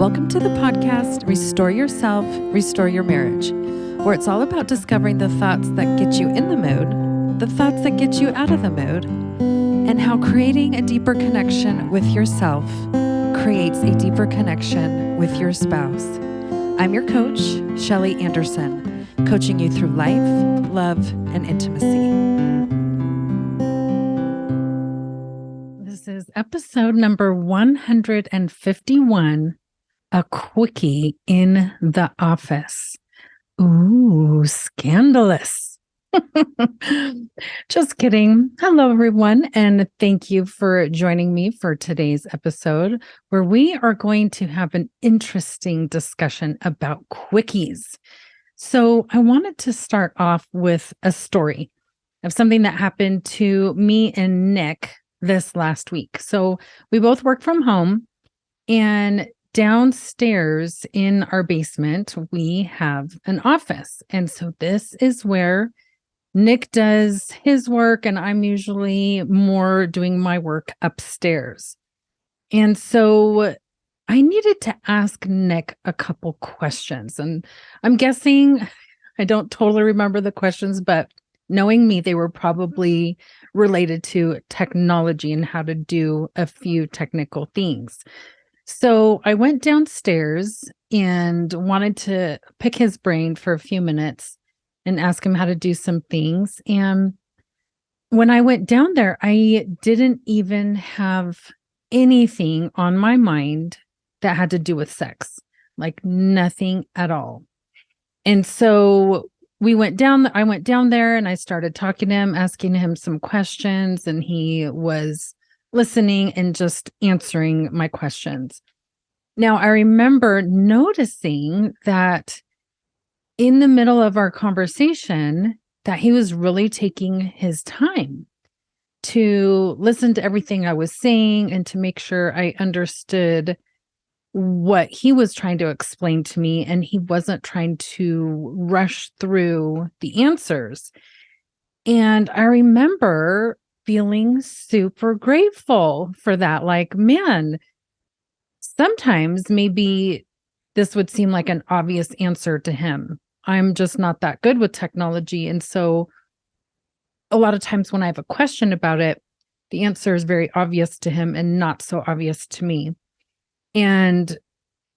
Welcome to the podcast, Restore Yourself, Restore Your Marriage, where it's all about discovering the thoughts that get you in the mood, the thoughts that get you out of the mood, and how creating a deeper connection with yourself creates a deeper connection with your spouse. I'm your coach, Shelly Anderson, coaching you through life, love, and intimacy. This is episode number 151, A Quickie in the Office. Ooh, scandalous. Just kidding. Hello, everyone, and thank you for joining me for today's episode, where we are going to have an interesting discussion about quickies. So I wanted to start off with a story of something that happened to me and Nick this last week. So we both work from home, and downstairs in our basement, we have an office. And so this is where Nick does his work, and I'm usually more doing my work upstairs. And so I needed to ask Nick a couple questions. And I'm guessing, I don't totally remember the questions, but knowing me, they were probably related to technology and how to do a few technical things. So I went downstairs and wanted to pick his brain for a few minutes and ask him how to do some things. And when I went down there, I didn't even have anything on my mind that had to do with sex, like nothing at all. And so I went down there and I started talking to him, asking him some questions, and he was listening and just answering my questions. Now, I remember noticing that in the middle of our conversation, that he was really taking his time to listen to everything I was saying and to make sure I understood what he was trying to explain to me, and he wasn't trying to rush through the answers. And I remember feeling super grateful for that. Like, man, sometimes maybe this would seem like an obvious answer to him. I'm just not that good with technology. And so a lot of times when I have a question about it, the answer is very obvious to him and not so obvious to me.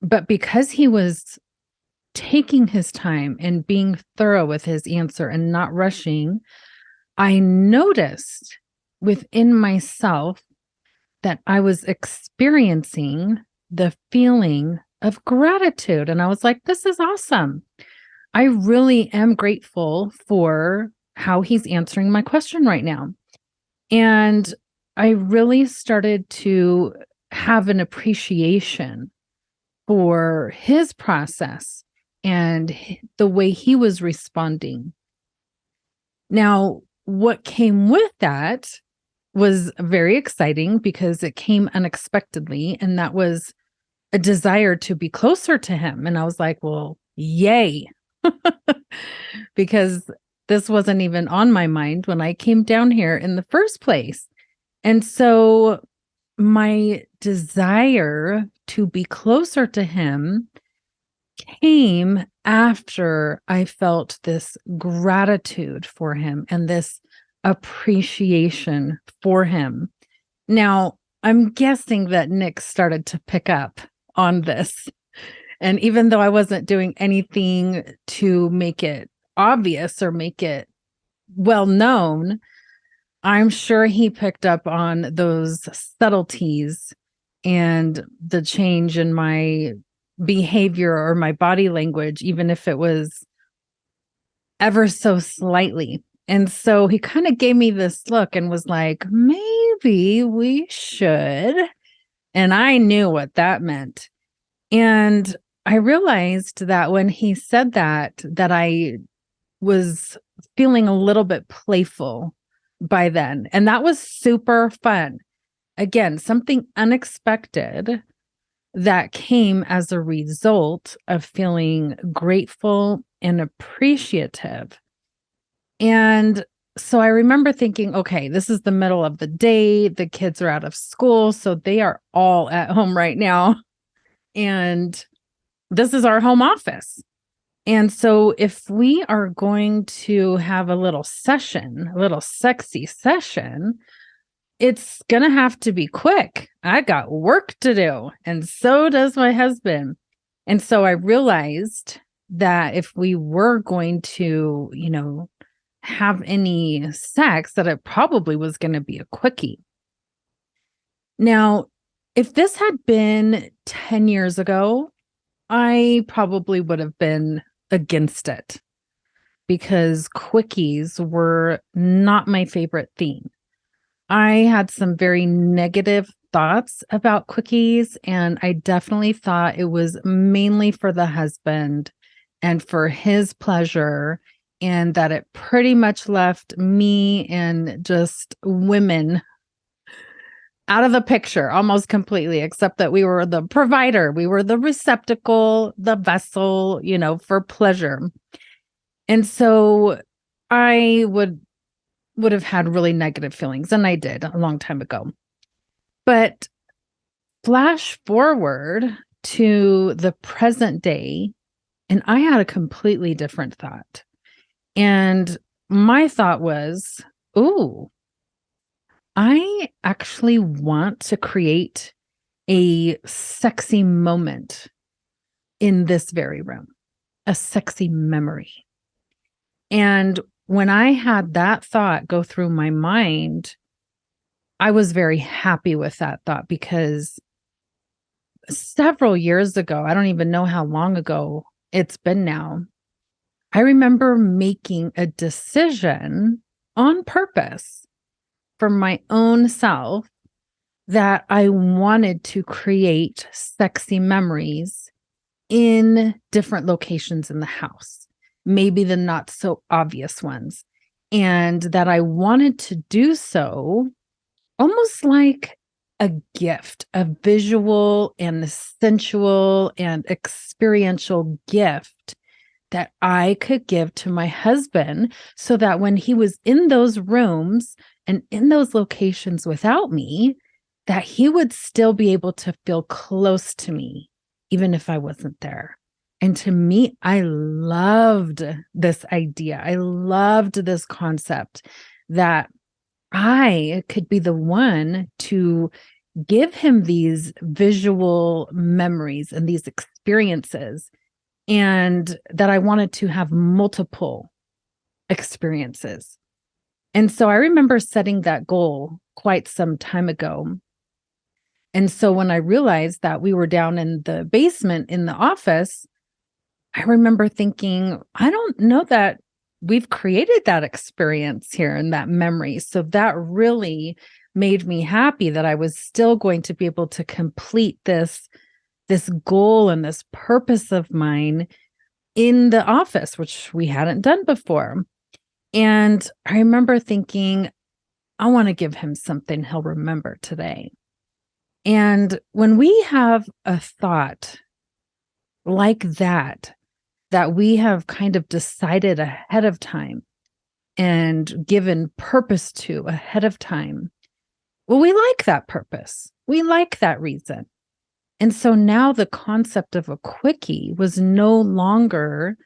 But because he was taking his time and being thorough with his answer and not rushing, I noticed within myself that I was experiencing the feeling of gratitude. And I was like, this is awesome. I really am grateful for how he's answering my question right now. And I really started to have an appreciation for his process and the way he was responding. Now, what came with that was very exciting because it came unexpectedly, and that was a desire to be closer to him. And I was like, well, yay, because this wasn't even on my mind when I came down here in the first place. And so my desire to be closer to him came after I felt this gratitude for him and this appreciation for him. Now, I'm guessing that Nick started to pick up on this. And even though I wasn't doing anything to make it obvious or make it well known, I'm sure he picked up on those subtleties and the change in my behavior or my body language, even if it was ever so slightly. And so he kind of gave me this look and was like, maybe we should. And I knew what that meant. And I realized that when he said that I was feeling a little bit playful by then. And that was super fun. Again, something unexpected that came as a result of feeling grateful and appreciative. And so I remember thinking, okay, this is the middle of the day. The kids are out of school, so they are all at home right now. And this is our home office. And so if we are going to have a little session, a little sexy session, it's going to have to be quick. I got work to do, and so does my husband. And so I realized that if we were going to, have any sex, that it probably was going to be a quickie. Now, if this had been 10 years ago, I probably would have been against it because quickies were not my favorite thing. I had some very negative thoughts about quickies, and I definitely thought it was mainly for the husband and for his pleasure, and that it pretty much left me and just women out of the picture almost completely, except that we were the provider, we were the receptacle, the vessel, for pleasure. And so I would have had really negative feelings, and I did a long time ago. But flash forward to the present day, and I had a completely different thought. And my thought was, ooh, I actually want to create a sexy moment in this very room, a sexy memory. And when I had that thought go through my mind, I was very happy with that thought because several years ago, I don't even know how long ago it's been now, I remember making a decision on purpose for my own self that I wanted to create sexy memories in different locations in the house, maybe the not so obvious ones, and that I wanted to do so almost like a gift, a visual and sensual and experiential gift that I could give to my husband so that when he was in those rooms and in those locations without me, that he would still be able to feel close to me, even if I wasn't there. And to me, I loved this idea. I loved this concept that I could be the one to give him these visual memories and these experiences, and that I wanted to have multiple experiences. And so I remember setting that goal quite some time ago. And so when I realized that we were down in the basement in the office, I remember thinking, I don't know that we've created that experience here and that memory. So that really made me happy that I was still going to be able to complete this goal and this purpose of mine in the office, which we hadn't done before. And I remember thinking, I want to give him something he'll remember today. And when we have a thought like that we have kind of decided ahead of time and given purpose to ahead of time, well, we like that purpose. We like that reason. And so now the concept of a quickie was no longer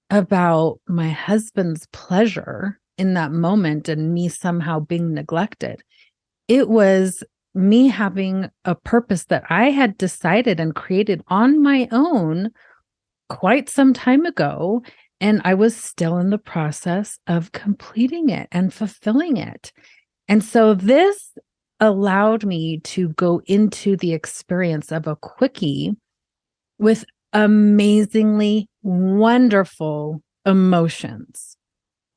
about my husband's pleasure in that moment and me somehow being neglected. It was me having a purpose that I had decided and created on my own quite some time ago, and I was still in the process of completing it and fulfilling it. And so this allowed me to go into the experience of a quickie with amazingly wonderful emotions,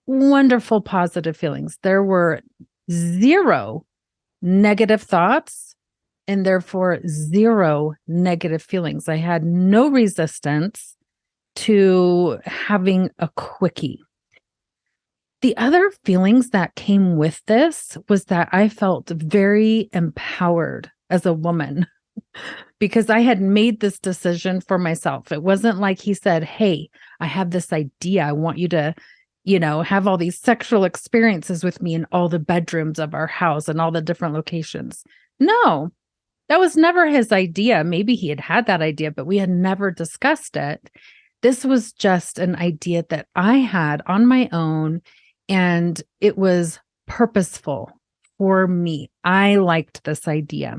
wonderful positive feelings. There were zero negative thoughts and therefore zero negative feelings. I had no resistance to having a quickie. The other feelings that came with this was that I felt very empowered as a woman because I had made this decision for myself. It wasn't like he said, hey, I have this idea. I want you to, have all these sexual experiences with me in all the bedrooms of our house and all the different locations. No, That was never his idea. Maybe he had that idea, but we had never discussed it. This was just an idea that I had on my own, and it was purposeful for me. I liked this idea.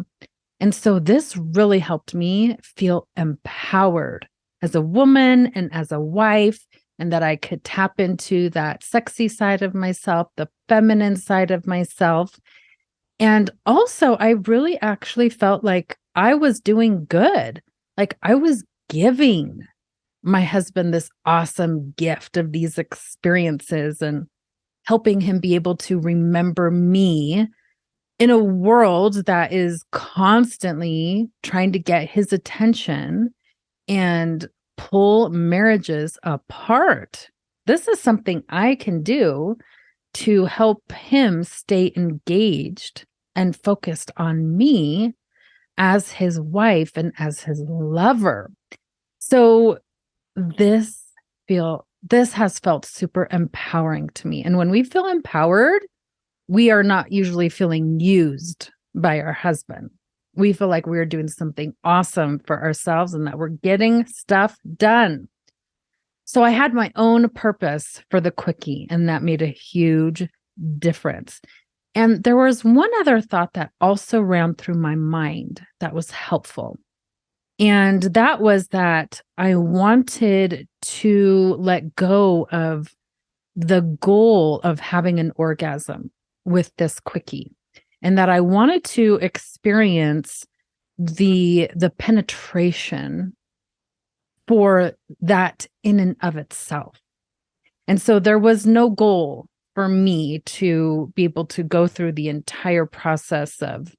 And so this really helped me feel empowered as a woman and as a wife, and that I could tap into that sexy side of myself, the feminine side of myself. And also, I really actually felt like I was doing good. Like I was giving my husband this awesome gift of these experiences and helping him be able to remember me in a world that is constantly trying to get his attention and pull marriages apart. This is something I can do to help him stay engaged and focused on me as his wife and as his lover. So this this has felt super empowering to me. And when we feel empowered, we are not usually feeling used by our husband. We feel like we're doing something awesome for ourselves and that we're getting stuff done. So I had my own purpose for the Quickie, and that made a huge difference. And there was one other thought that also ran through my mind that was helpful. And that was that I wanted to let go of the goal of having an orgasm with this Quickie, and that I wanted to experience the penetration for that in and of itself. And so there was no goal for me to be able to go through the entire process of,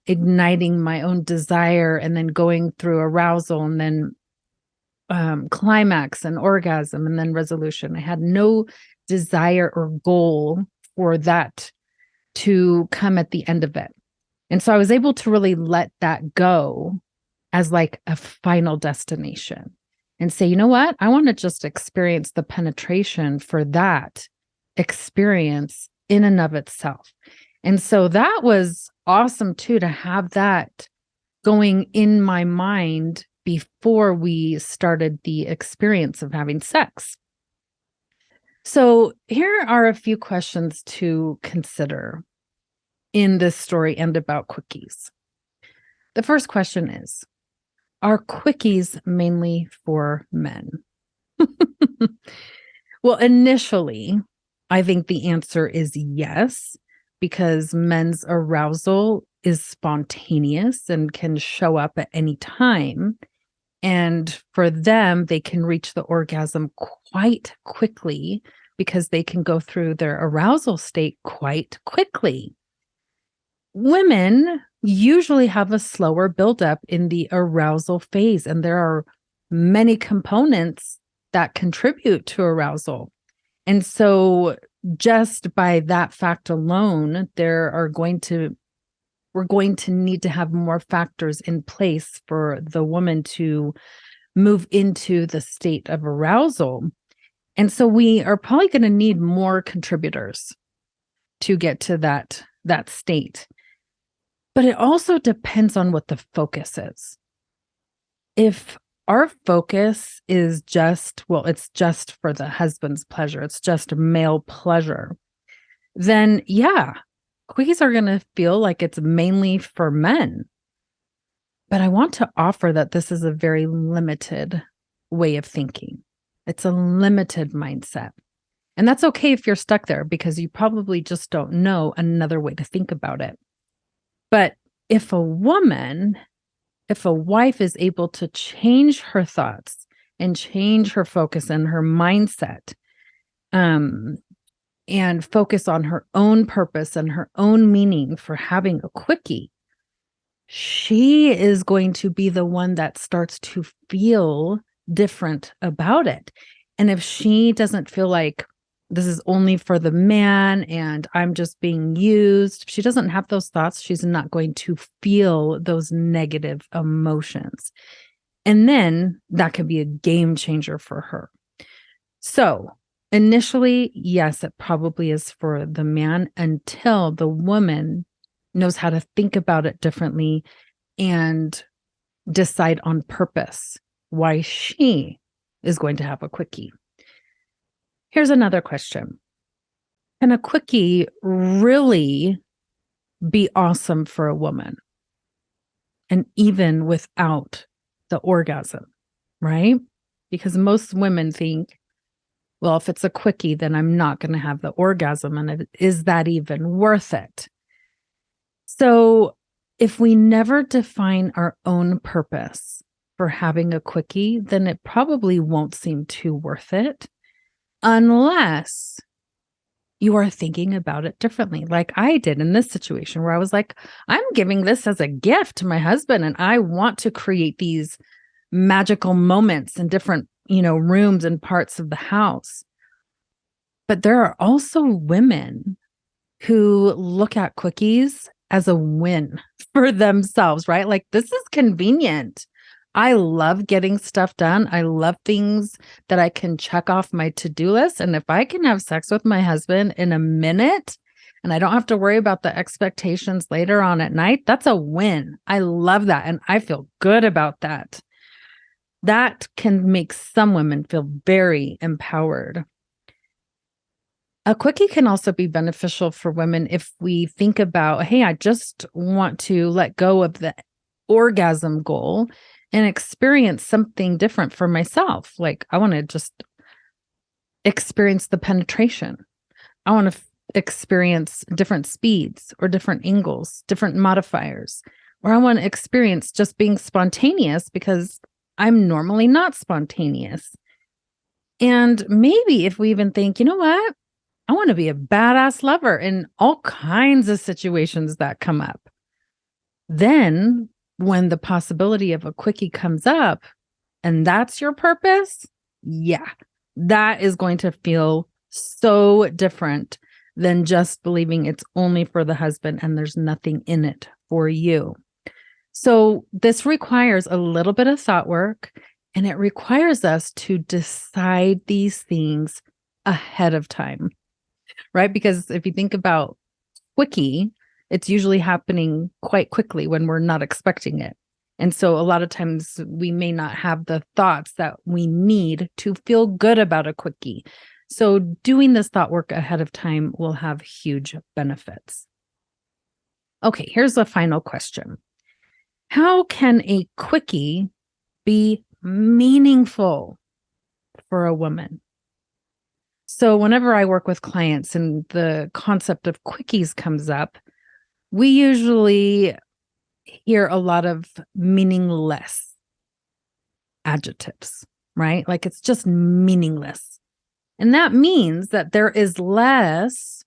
igniting my own desire and then going through arousal and then climax and orgasm and then resolution. I had no desire or goal for that to come at the end of it. And so I was able to really let that go as like a final destination and say, you know what? I want to just experience the penetration for that experience in and of itself. And so that was awesome too, to have that going in my mind before we started the experience of having sex. So here are a few questions to consider in this story and about quickies. The first question is, are quickies mainly for men? Well, initially, I think the answer is yes, because men's arousal is spontaneous and can show up at any time. And for them, they can reach the orgasm quite quickly because they can go through their arousal state quite quickly. Women usually have a slower buildup in the arousal phase, and there are many components that contribute to arousal. And so just by that fact alone, we're going to need to have more factors in place for the woman to move into the state of arousal. And so we are probably going to need more contributors to get to that state. But it also depends on what the focus is. If our focus is it's just for the husband's pleasure, it's just male pleasure, then yeah, quickies are going to feel like it's mainly for men. But I want to offer that this is a very limited way of thinking. It's a limited mindset. And that's okay if you're stuck there, because you probably just don't know another way to think about it. But if a wife is able to change her thoughts and change her focus and her mindset, and focus on her own purpose and her own meaning for having a quickie, she is going to be the one that starts to feel different about it. And if she doesn't feel like this is only for the man and I'm just being used, if she doesn't have those thoughts, she's not going to feel those negative emotions. And then that could be a game changer for her. So initially, yes, it probably is for the man until the woman knows how to think about it differently, and decide on purpose why she is going to have a quickie. Here's another question. Can a quickie really be awesome for a woman? And even without the orgasm, right? Because most women think, well, if it's a quickie, then I'm not going to have the orgasm. And is that even worth it? So if we never define our own purpose for having a quickie, then it probably won't seem too worth it unless you are thinking about it differently, like I did in this situation where I was like, I'm giving this as a gift to my husband, and I want to create these magical moments in different, rooms and parts of the house. But there are also women who look at quickies as a win for themselves, right? Like, this is convenient. I love getting stuff done. I love things that I can check off my to-do list. And if I can have sex with my husband in a minute and I don't have to worry about the expectations later on at night, that's a win. I love that. And I feel good about that. That can make some women feel very empowered. A quickie can also be beneficial for women if we think about, hey, I just want to let go of the orgasm goal and experience something different for myself. Like, I want to just experience the penetration. I want to experience different speeds or different angles, different modifiers, or I want to experience just being spontaneous because I'm normally not spontaneous. And maybe if we even think, you know what? I want to be a badass lover in all kinds of situations that come up. Then when the possibility of a quickie comes up and that's your purpose, yeah, that is going to feel so different than just believing it's only for the husband and there's nothing in it for you. So this requires a little bit of thought work, and it requires us to decide these things ahead of time, right? Because if you think about quickie, it's usually happening quite quickly when we're not expecting it. And so a lot of times we may not have the thoughts that we need to feel good about a quickie. So doing this thought work ahead of time will have huge benefits. Okay, here's the final question. How can a quickie be meaningful for a woman? So whenever I work with clients and the concept of quickies comes up, we usually hear a lot of meaningless adjectives, right? Like, it's just meaningless. And that means that there is less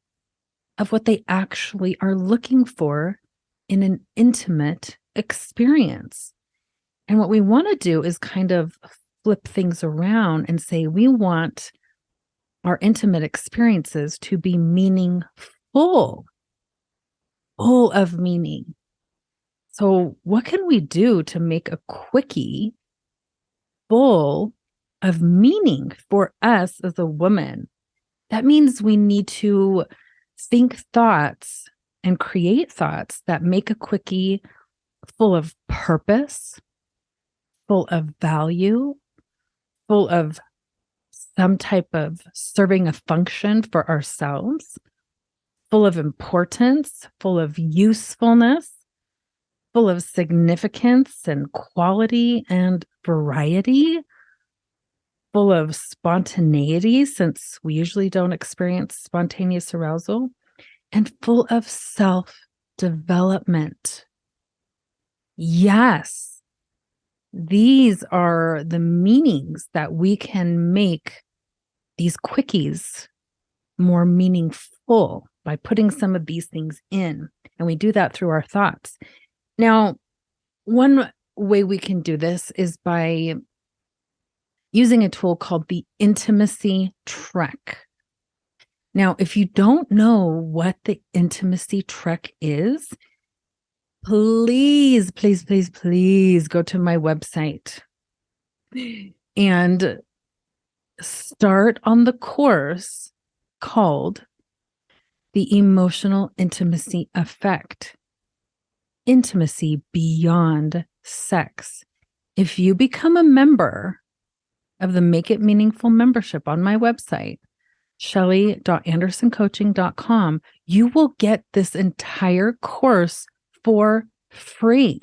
of what they actually are looking for in an intimate experience. And what we want to do is kind of flip things around and say, we want our intimate experiences to be meaningful, full of meaning. So what can we do to make a quickie full of meaning for us as a woman? That means we need to think thoughts and create thoughts that make a quickie full of purpose, full of value, full of some type of serving a function for ourselves, full of importance, full of usefulness, full of significance and quality and variety, full of spontaneity, since we usually don't experience spontaneous arousal, and full of self-development. Yes, these are the meanings that we can make these quickies more meaningful by putting some of these things in. And we do that through our thoughts. Now, one way we can do this is by using a tool called the intimacy trek. Now, if you don't know what the intimacy trek is, please, please, please, please go to my website and start on the course called The Emotional Intimacy Effect. intimacy beyond sex. If you become a member of the Make It Meaningful membership on my website, shelly.andersoncoaching.com, you will get this entire course for free.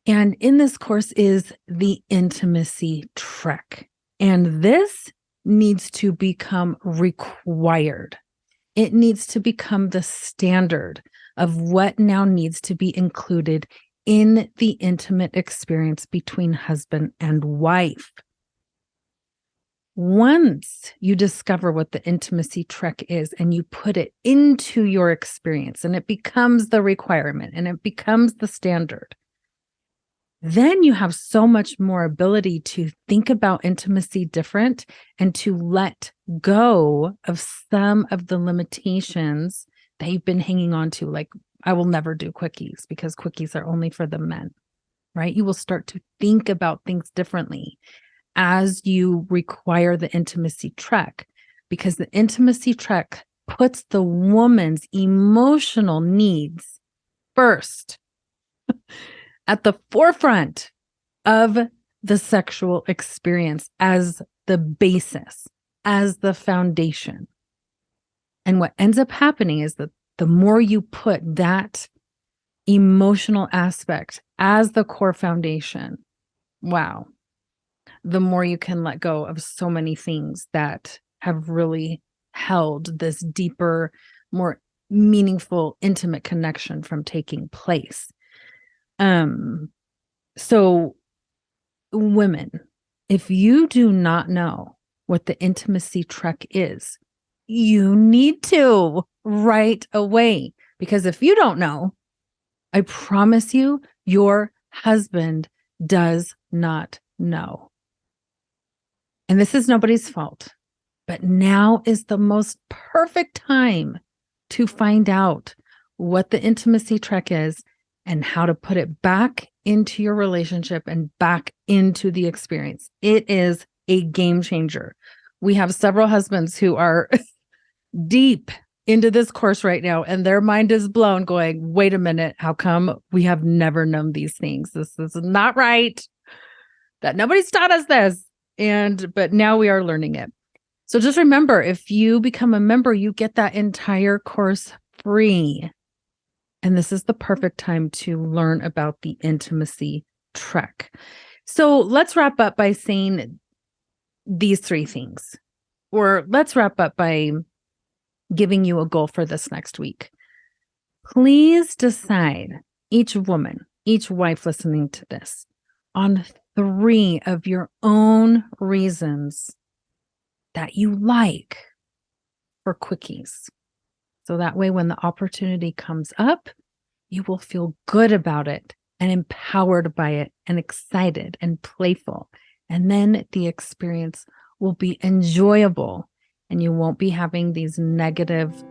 And in this course is the intimacy trek. And this needs to become required. It needs to become the standard of what now needs to be included in the intimate experience between husband and wife. Once you discover what the intimacy trek is and you put it into your experience and it becomes the requirement and it becomes the standard, then you have so much more ability to think about intimacy different and to let go of some of the limitations that you've been hanging on to. Like, I will never do quickies because quickies are only for the men, right? You will start to think about things differently as you require the intimacy trek, because the intimacy trek puts the woman's emotional needs first at the forefront of the sexual experience as the basis, as the foundation. And what ends up happening is that the more you put that emotional aspect as the core foundation, wow, the more you can let go of so many things that have really held this deeper, more meaningful, intimate connection from taking place. So women, if you do not know what the intimacy trek is, you need to right away, because if you don't know, I promise you, your husband does not know. And this is nobody's fault, but now is the most perfect time to find out what the intimacy trek is and how to put it back into your relationship and back into the experience. It is a game changer. We have several husbands who are deep into this course right now, and their mind is blown going, wait a minute, how come we have never known these things? This is not right. That nobody's taught us this. But now we are learning it. So just remember, if you become a member, you get that entire course free. And this is the perfect time to learn about the intimacy trek. So let's wrap up by saying these three things, or let's wrap up by giving you a goal for this next week. Please decide, each woman, each wife listening to this, on 3 of your own reasons that you like for quickies. So that way, when the opportunity comes up, you will feel good about it and empowered by it and excited and playful. And then the experience will be enjoyable and you won't be having these negative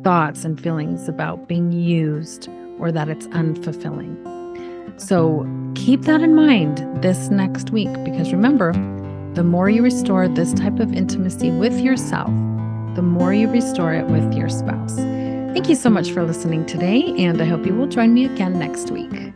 thoughts and feelings about being used or that it's unfulfilling. So keep that in mind this next week, because remember, the more you restore this type of intimacy with yourself, the more you restore it with your spouse. Thank you so much for listening today, and I hope you will join me again next week.